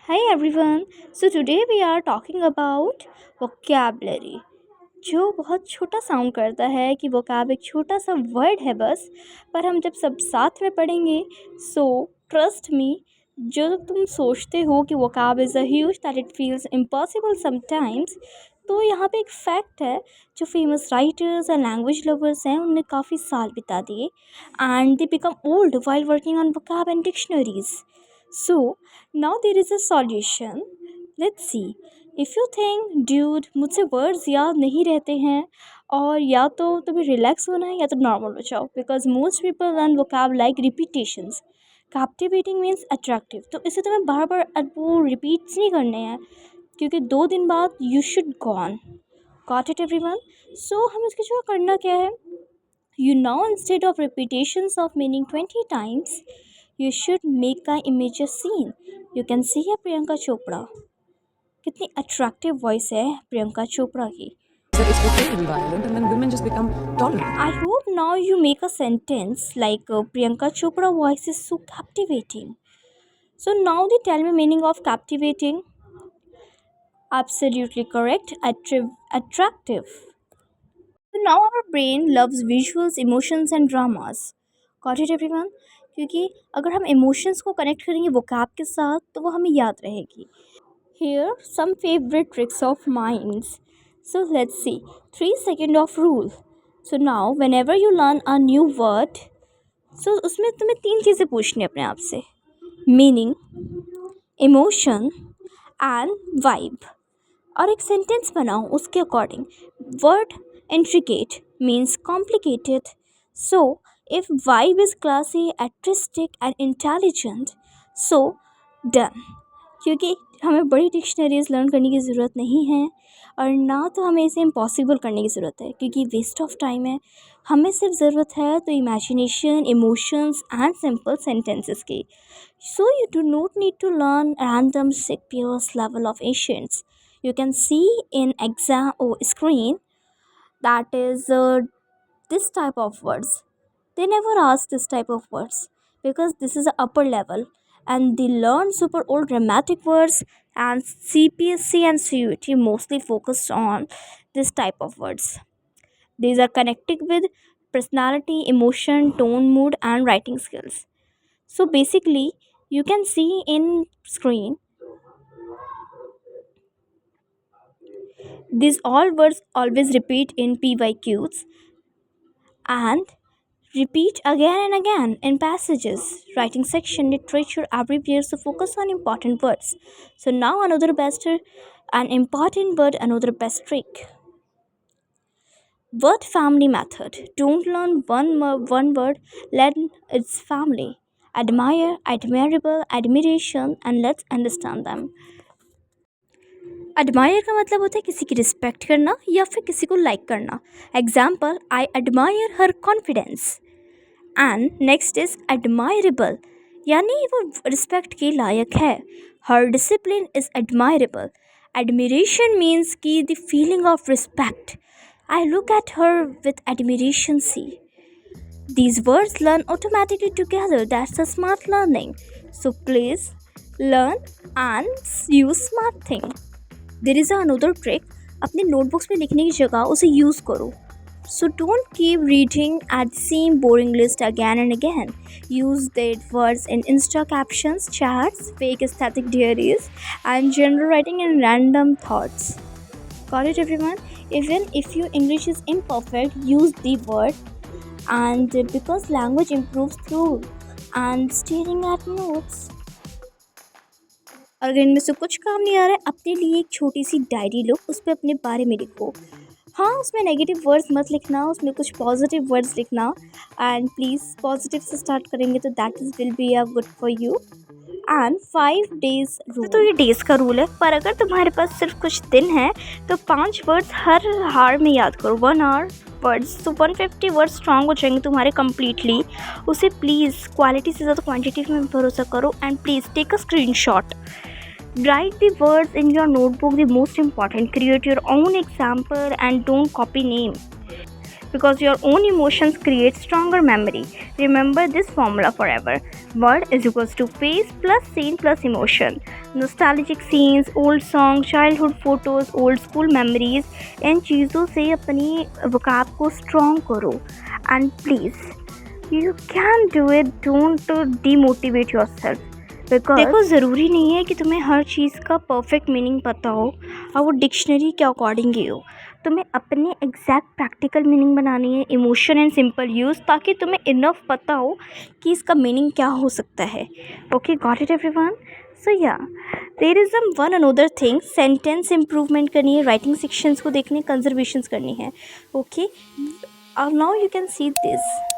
Hi everyone. So today we are talking about vocabulary जो बहुत छोटा साउंड करता है कि vocab एक छोटा सा वर्ड है बस, पर हम जब सब साथ में पढ़ेंगे सो ट्रस्ट मी, जो तुम सोचते हो कि vocab is a huge that it feels impossible sometimes, तो यहाँ पे एक फैक्ट है जो famous writers and language lovers हैं उनने काफ़ी साल बिता दिए and they become old while working on vocab and dictionaries. So now there is a solution. Let's see. If you think dude मुझसे वर्ड्स याद नहीं रहते हैं, और या तो तुम्हें रिलैक्स होना है या तो नॉर्मल हो जाओ, because most people learn vocab like repetitions. Captivating means attractive, तो इसे तुम्हें बार बार वो रिपीट्स नहीं करने हैं, क्योंकि 2 दिन बाद you should gone. Got it everyone? So हम इसके जो करना क्या है, you now instead of repetitions of meaning 20 times, you should make a image a scene. You can see है प्रियंका चोपड़ा. कितनी अट्रैक्टिव वॉइस है प्रियंका चोपड़ा की. Said it's okay to be violent and then women just become tolerant. I hope now you make a sentence like Priyanka Chopra voice is so captivating. So now they tell me meaning of captivating. Absolutely correct. Attractive. So now our brain loves visuals, emotions and dramas. Got it everyone? क्योंकि अगर हम emotions को connect करेंगे vocab के साथ तो वो हमें याद रहेगी. Here some favorite tricks of mine. So let's see. 3 second of rule. So now whenever you learn a new word, so उसमें तुम्हें 3 चीज़ें पूछनी है अपने आप से. Meaning, emotion and vibe. और एक सेंटेंस बनाओ उसके according. Word intricate means complicated. So if vibe is classy, artistic and intelligent, so done. क्योंकि हमें बड़ी डिक्शनरीज लर्न करने की ज़रूरत नहीं है, और ना तो हमें इसे इम्पॉसिबल करने की ज़रूरत है, क्योंकि वेस्ट ऑफ टाइम है. हमें सिर्फ ज़रूरत है तो imagination, emotions and simple sentences की. So you do not need to learn random Shakespeare's level of ancients. You can see in exam or screen that is this type of words. They never ask this type of words because this is the upper level, and they learn super old dramatic words, and CPSC and CUT mostly focused on this type of words. These are connected with personality, emotion, tone, mood and writing skills. So basically you can see in screen these all words always repeat in PYQs and repeat again and again in passages, writing section, literature, everywhere. So focus on important words. So now another best and important word, another best trick. Word family method. Don't learn one word, learn its family. Admire, admirable, admiration, and let's understand them. Admire का मतलब होता है किसी की respect करना या फिर किसी को लाइक करना. Example, I admire her confidence. And next is admirable, यानी वो रिस्पेक्ट के लायक है. Her discipline is admirable. Admiration means की the feeling of respect. I look at her with admiration see. These words learn automatically together. That's a smart learning. So please learn and use smart thing. There is another trick. अपने notebooks में लिखने की जगह उसे use करो. So don't keep reading at the same boring list again and again. Use that words in Insta captions, chats, fake aesthetic diaries, and general writing and random thoughts. Got it everyone? Even if your English is imperfect, use the word, and because language improves through and staring at notes. अगर इनमें से कुछ काम नहीं आ रहा है, अपने लिए एक छोटी सी डायरी लो, उस पर अपने बारे में लिखो. हाँ, उसमें नेगेटिव वर्ड्स मत लिखना, उसमें कुछ पॉजिटिव वर्ड्स लिखना. एंड प्लीज़ पॉजिटिव से स्टार्ट करेंगे तो that is will be a good for you. And 5 days rule. तो ये डेज़ का रूल है, पर अगर तुम्हारे पास सिर्फ कुछ दिन है तो 5 वर्ड्स हर हार में याद करो. 1 hour वर्ड्स, तो 150 वर्ड्स स्ट्रॉन्ग हो जाएंगे तुम्हारे कम्प्लीटली. उसे प्लीज़ क्वालिटी से ज़्यादा क्वान्टिटी में भरोसा करो. And please take a screen shot. Write the words in your notebook, the most important. Create your own example and don't copy name, because your own emotions create stronger memory. Remember this formula forever. Word is equals to face plus scene plus emotion. Nostalgic scenes, old song, childhood photos, old school memories, इन चीज़ों से अपनी vocab को strong करो। And please you can do it, don't demotivate yourself. Because देखो, ज़रूरी नहीं है कि तुम्हें हर चीज़ का परफेक्ट मीनिंग पता हो और वो डिक्शनरी के अकॉर्डिंग ही हो। तुम्हें अपने एग्जैक्ट प्रैक्टिकल मीनिंग बनानी है, इमोशन एंड सिंपल यूज़, ताकि तुम्हें इनफ पता हो कि इसका मीनिंग क्या हो सकता है। Okay, got it everyone? So yeah there is one another thing, sentence improvement करनी है, राइटिंग सेक्शंस को देखने, कंजर्वेशंस करनी है। Okay, now you can see this.